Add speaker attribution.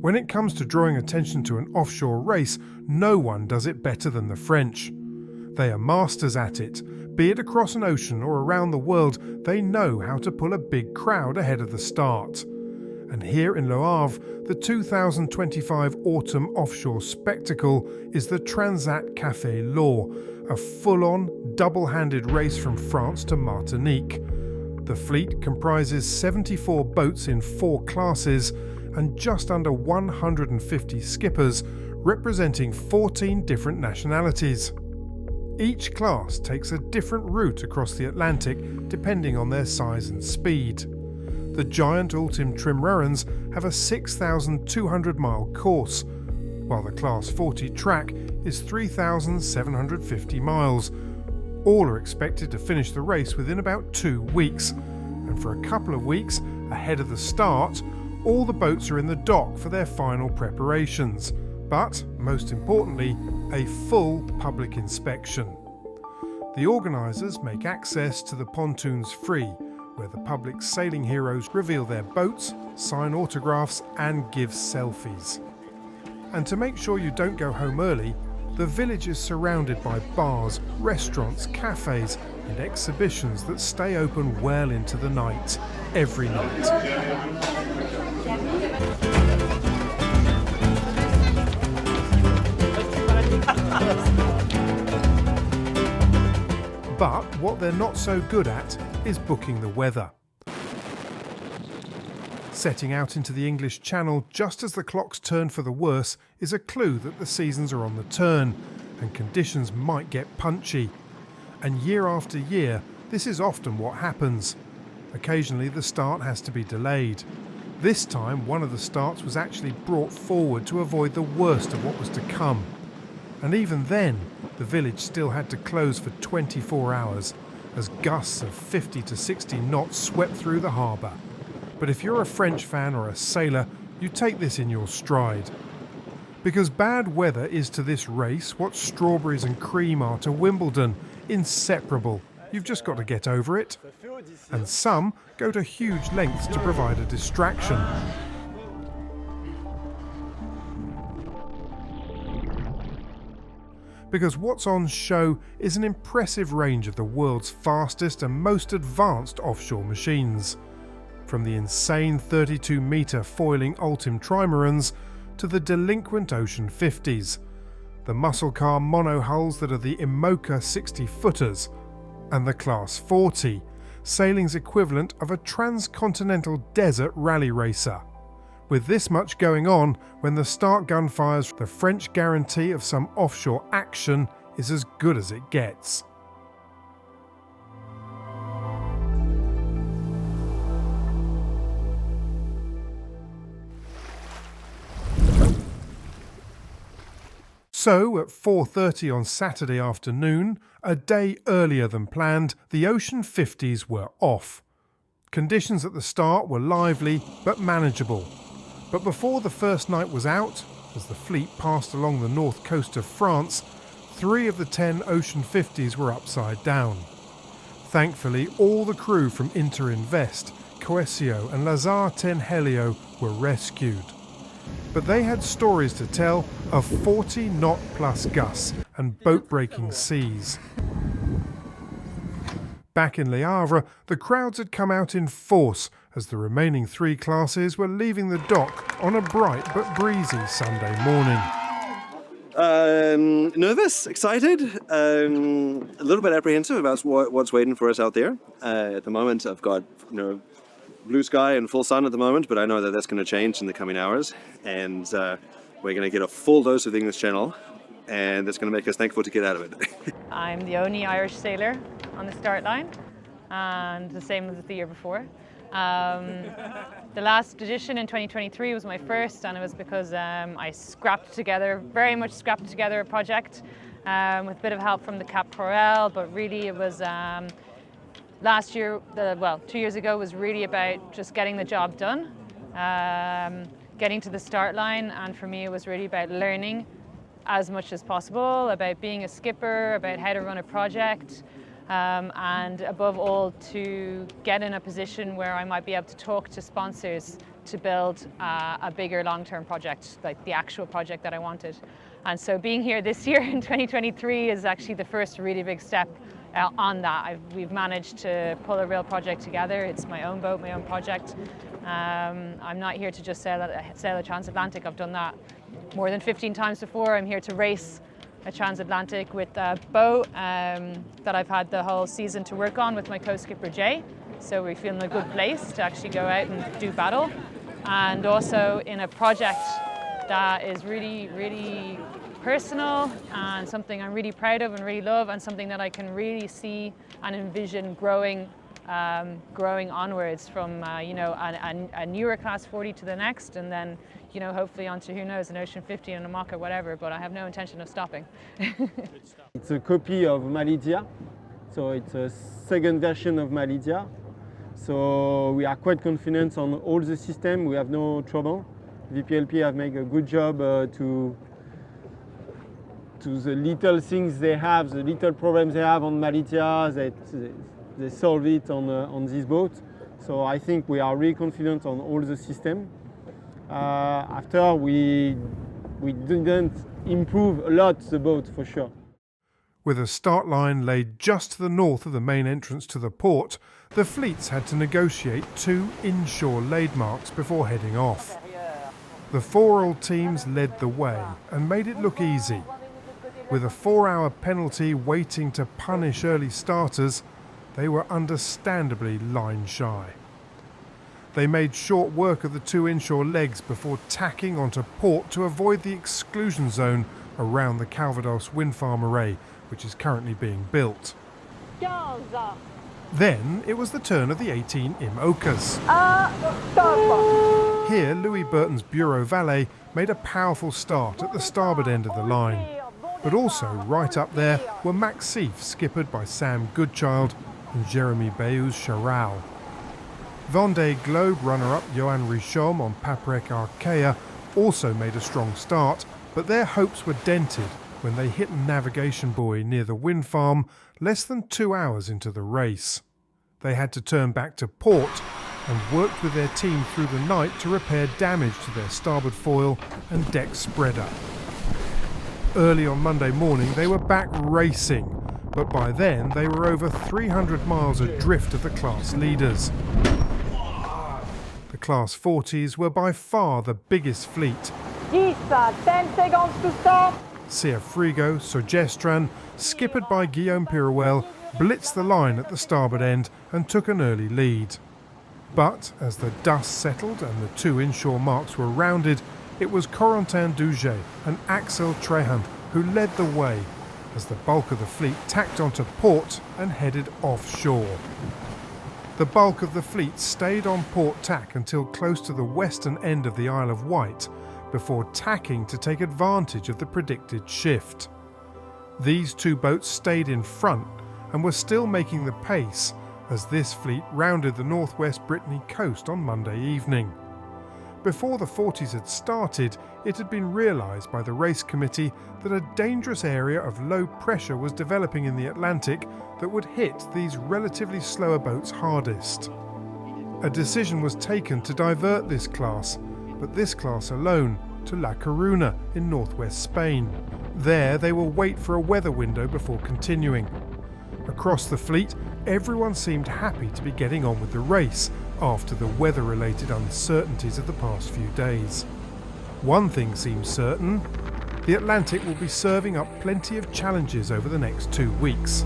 Speaker 1: When it comes to drawing attention to an offshore race, no one does it better than the French. They are masters at it. Be it across an ocean or around the world, they know how to pull a big crowd ahead of the start. And here in Le Havre, the 2025 autumn offshore spectacle is the Transat Cafe L'Or, a full-on, double-handed race from France to Martinique. The fleet comprises 74 boats in 4 classes and just under 150 skippers, representing 14 different nationalities. Each class takes a different route across the Atlantic depending on their size and speed. The giant Ultim trimarans have a 6,200-mile course, while the Class 40 track is 3,750 miles. All are expected to finish the race within about 2 weeks, and for a couple of weeks ahead of the start, all the boats are in the dock for their final preparations, but, most importantly, a full public inspection. The organisers make access to the pontoons free, where the public sailing heroes reveal their boats, sign autographs and give selfies. And to make sure you don't go home early, the village is surrounded by bars, restaurants, cafes and exhibitions that stay open well into the night, every night. But what they're not so good at is booking the weather. Setting out into the English Channel just as the clocks turn for the worse is a clue that the seasons are on the turn and conditions might get punchy. And year after year, this is often what happens. Occasionally the start has to be delayed. This time one of the starts was actually brought forward to avoid the worst of what was to come. And even then, the village still had to close for 24 hours as gusts of 50 to 60 knots swept through the harbour. But if you're a French fan or a sailor, you take this in your stride. Because bad weather is to this race what strawberries and cream are to Wimbledon, inseparable. You've just got to get over it. And some go to huge lengths to provide a distraction. Because what's on show is an impressive range of the world's fastest and most advanced offshore machines. From the insane 32-metre foiling Ultim trimarans to the delinquent Ocean Fifties, the muscle car monohulls that are the IMOCA 60-footers, and the Class 40, sailing's equivalent of a transcontinental desert rally racer. With this much going on, when the start gun fires, the French guarantee of some offshore action is as good as it gets. So, at 4:30 on Saturday afternoon, a day earlier than planned, the Ocean Fifties were off. Conditions at the start were lively but manageable. But before the first night was out, as the fleet passed along the north coast of France, 3 of the 10 Ocean Fifties were upside down. Thankfully, all the crew from Interinvest, Coesio and Lazare Ten Helio were rescued. But they had stories to tell of 40-knot plus gusts and boat-breaking seas. Back in Le Havre, the crowds had come out in force as the remaining 3 classes were leaving the dock on a bright but breezy Sunday morning.
Speaker 2: Nervous, excited, a little bit apprehensive about what's waiting for us out there. At the moment, I've got blue sky and full sun at the moment, but I know that that's going to change in the coming hours, and we're going to get a full dose of the English Channel, and that's going to make us thankful to get out of it.
Speaker 3: I'm the only Irish sailor on the start line, and the same as the year before. The last edition in 2023 was my first, and it was because I very much scrapped together a project with a bit of help from the Cap Corel, but really it was last year, 2 years ago, was really about just getting the job done, getting to the start line, and for me it was really about learning as much as possible about being a skipper, about how to run a project, and above all to get in a position where I might be able to talk to sponsors to build a bigger long-term project, like the actual project that I wanted. And so being here this year in 2023 is actually the first really big step on that. We've managed to pull a real project together. It's my own boat, my own project. I'm not here to just sail a transatlantic. I've done that more than 15 times before. I'm here to race a transatlantic with a boat that I've had the whole season to work on with my co-skipper Jay. So we feel in a good place to actually go out and do battle. And also in a project that is really, really personal and something I'm really proud of and really love, and something that I can really see and envision growing onwards from a newer Class 40 to the next, and then hopefully onto, who knows, an Ocean 50 and an IMOCA, whatever, but I have no intention of stopping.
Speaker 4: It's a copy of Malidia, so it's a second version of Malidia. So we are quite confident on all the system, we have no trouble. VPLP have made a good job to the little things they have, the little problems they have on Malidia, they solve it on this boat. So I think we are really confident on all the system. After we didn't improve a lot the boat for sure.
Speaker 1: With a start line laid just to the north of the main entrance to the port, the fleets had to negotiate 2 inshore laid marks before heading off. The 4 Ultims led the way and made it look easy. With a 4-hour penalty waiting to punish early starters, they were understandably line shy. They made short work of the 2 inshore legs before tacking onto port to avoid the exclusion zone around the Calvados wind farm array, which is currently being built. Then it was the turn of the 18 IMOCAs. Here, Louis Burton's bureau valet made a powerful start at the starboard end of the line. But also right up there were Maxif, skippered by Sam Goodchild, and Jeremy Bayous-Charal. Vendée Globe runner-up Johan Richomme on Paprec Arkea also made a strong start, but their hopes were dented when they hit a navigation buoy near the wind farm less than 2 hours into the race. They had to turn back to port and worked with their team through the night to repair damage to their starboard foil and deck spreader. Early on Monday morning they were back racing, but by then they were over 300 miles adrift of the class leaders. The Class 40s were by far the biggest fleet.
Speaker 5: 10 seconds to stop.
Speaker 1: Sia Frigo, Sogestran, skippered by Guillaume Pirouel, blitzed the line at the starboard end and took an early lead. But as the dust settled and the 2 inshore marks were rounded, it was Corentin Douget and Axel Trehand who led the way as the bulk of the fleet tacked onto port and headed offshore. The bulk of the fleet stayed on port tack until close to the western end of the Isle of Wight, before tacking to take advantage of the predicted shift. These 2 boats stayed in front and were still making the pace as this fleet rounded the northwest Brittany coast on Monday evening. Before the 40s had started, it had been realised by the race committee that a dangerous area of low pressure was developing in the Atlantic that would hit these relatively slower boats hardest. A decision was taken to divert this class, but this class alone, to La Coruna in northwest Spain. There they will wait for a weather window before continuing. Across the fleet, everyone seemed happy to be getting on with the race after the weather-related uncertainties of the past few days. One thing seems certain: the Atlantic will be serving up plenty of challenges over the next 2 weeks.